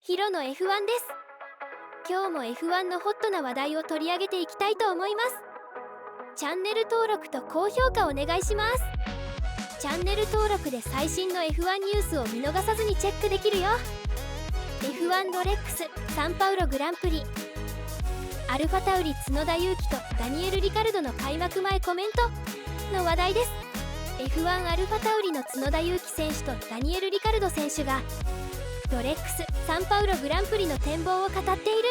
ヒロの F1 です。今日も F1 のホットな話題を取り上げていきたいと思います。チャンネル登録と高評価お願いします。チャンネル登録で最新の F1 ニュースを見逃さずにチェックできるよ。 F1 ロレックスサンパウログランプリ、アルファタウリ角田裕樹とダニエル・リカルドの開幕前コメントの話題です。 F1 アルファタウリの角田裕樹選手とダニエル・リカルド選手がロレックスサンパウログランプリの展望を語っている。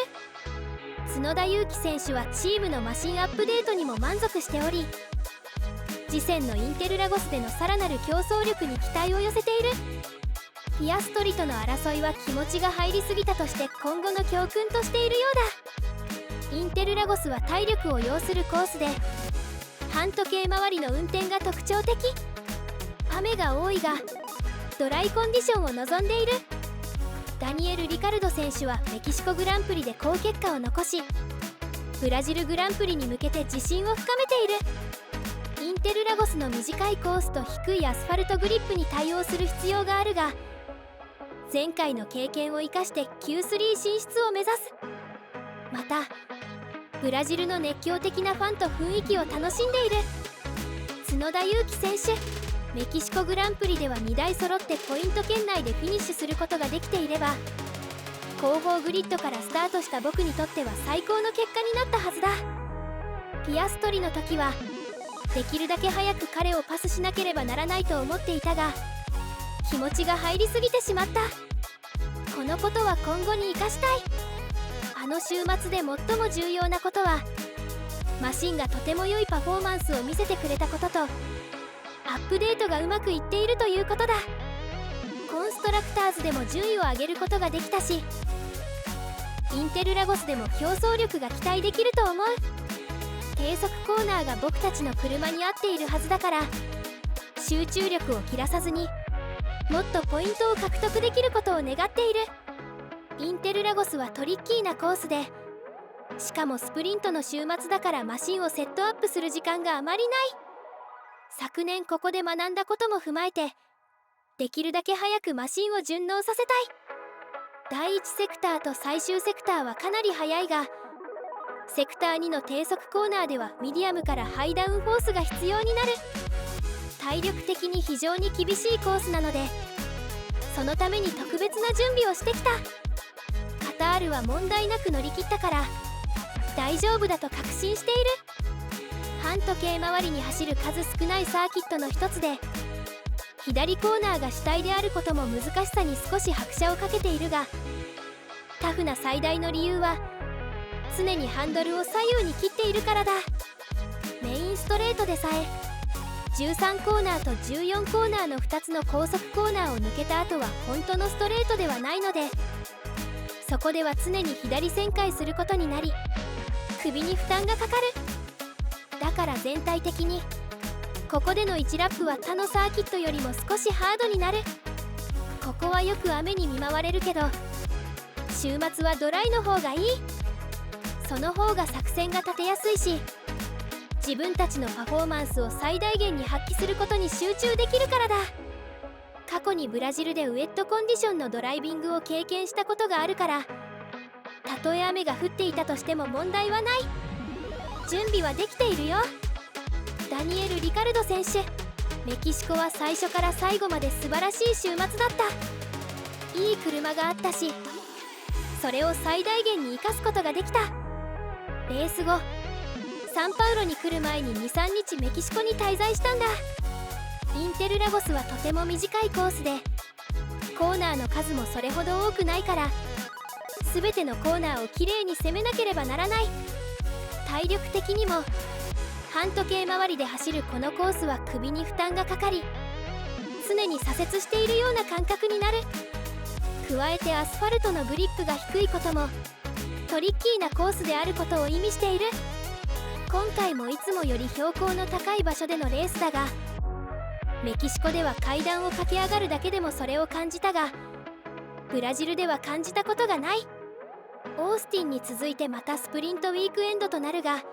角田裕樹選手はチームのマシンアップデートにも満足しており、次戦のインテルラゴスでのさらなる競争力に期待を寄せている。ピアストリとの争いは気持ちが入りすぎたとして今後の教訓としているようだ。インテルラゴスは体力を要するコースで半時計回りの運転が特徴的。雨が多いがドライコンディションを望んでいる。ダニエル・リカルド選手はメキシコグランプリで好結果を残し、ブラジルグランプリに向けて自信を深めている。インテルラゴスの短いコースと低いアスファルトグリップに対応する必要があるが、前回の経験を生かして Q3 進出を目指す。またブラジルの熱狂的なファンと雰囲気を楽しんでいる。角田裕樹選手、メキシコグランプリでは2台揃ってポイント圏内でフィニッシュすることができていれば、後方グリッドからスタートした僕にとっては最高の結果になったはずだ。ピアストリの時はできるだけ早く彼をパスしなければならないと思っていたが、気持ちが入りすぎてしまった。このことは今後に生かしたい。あの週末で最も重要なことはマシンがとても良いパフォーマンスを見せてくれたことと、アップデートがうまくいっているということだ。コンストラクターズでも順位を上げることができたし、インテルラゴスでも競争力が期待できると思う。低速コーナーが僕たちの車に合っているはずだから、集中力を切らさずにもっとポイントを獲得できることを願っている。インテルラゴスはトリッキーなコースで、しかもスプリントの週末だからマシンをセットアップする時間があまりない。昨年ここで学んだことも踏まえて、できるだけ早くマシンを順応させたい。第1セクターと最終セクターはかなり速いが、セクター2の低速コーナーではミディアムからハイダウンフォースが必要になる。体力的に非常に厳しいコースなので、そのために特別な準備をしてきた。カタールは問題なく乗り切ったから大丈夫だと確信している。半時計回りに走る数少ないサーキットの一つで、左コーナーが主体であることも難しさに少し拍車をかけているが、タフな最大の理由は常にハンドルを左右に切っているからだ。メインストレートでさえ13コーナーと14コーナーの2つの高速コーナーを抜けた後は本当のストレートではないので、そこでは常に左旋回することになり、首に負担がかかる。だから全体的にここでの1ラップは他のサーキットよりも少しハードになる。ここはよく雨に見舞われるけど、週末はドライの方がいい。その方が作戦が立てやすいし、自分たちのパフォーマンスを最大限に発揮することに集中できるからだ。過去にブラジルでウェットコンディションのドライビングを経験したことがあるから、たとえ雨が降っていたとしても問題はない。準備はできているよ。ダニエル・リカルド選手、メキシコは最初から最後まで素晴らしい週末だった。いい車があったし、それを最大限に生かすことができた。レース後サンパウロに来る前に 2,3 日メキシコに滞在したんだ。インテルラゴスはとても短いコースで、コーナーの数もそれほど多くないから、全てのコーナーをきれいに攻めなければならない。体力的にも半時計回りで走るこのコースは首に負担がかかり、常に左折しているような感覚になる。加えてアスファルトのグリップが低いこともトリッキーなコースであることを意味している。今回もいつもより標高の高い場所でのレースだが、メキシコでは階段を駆け上がるだけでもそれを感じたが、ブラジルでは感じたことがない。オースティンに続いてまたスプリントウィークエンドとなるが、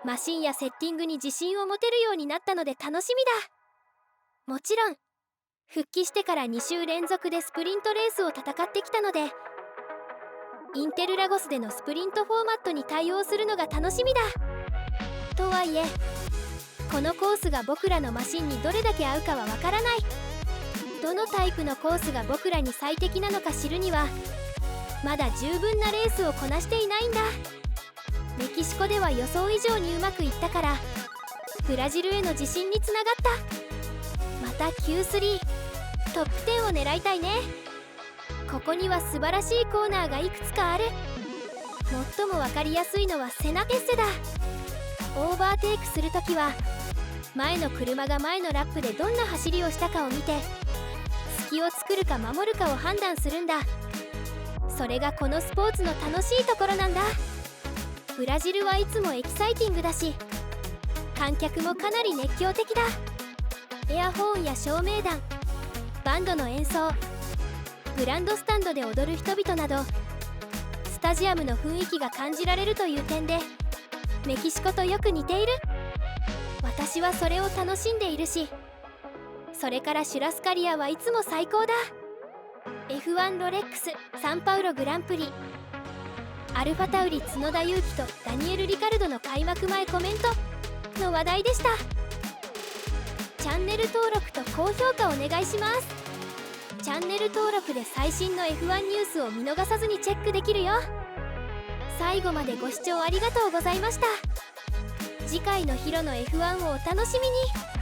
マシンやセッティングに自信を持てるようになったので楽しみだ。もちろん復帰してから2週連続でスプリントレースを戦ってきたので、インテルラゴスでのスプリントフォーマットに対応するのが楽しみだ。とはいえこのコースが僕らのマシンにどれだけ合うかはわからない。どのタイプのコースが僕らに最適なのか知るにはまだ十分なレースをこなしていないんだ。メキシコでは予想以上にうまくいったからブラジルへの自信につながった。また Q3 トップ10を狙いたいね。ここには素晴らしいコーナーがいくつかある。最も分かりやすいのはセナテッセだ。オーバーテイクするときは前の車が前のラップでどんな走りをしたかを見て隙を作るか守るかを判断するんだ。それがこのスポーツの楽しいところなんだ。ブラジルはいつもエキサイティングだし観客もかなり熱狂的だ。エアホーンや照明弾、バンドの演奏、グランドスタンドで踊る人々などスタジアムの雰囲気が感じられるという点でメキシコとよく似ている。私はそれを楽しんでいるし、それからシュラスカリアはいつも最高だ。 F1 ロレックスサンパウログランプリ、アルファタウリ角田裕樹とダニエル・リカルドの開幕前コメントの話題でした。チャンネル登録と高評価お願いします。チャンネル登録で最新の F1 ニュースを見逃さずにチェックできるよ。最後までご視聴ありがとうございました。次回のヒロの F1 をお楽しみに。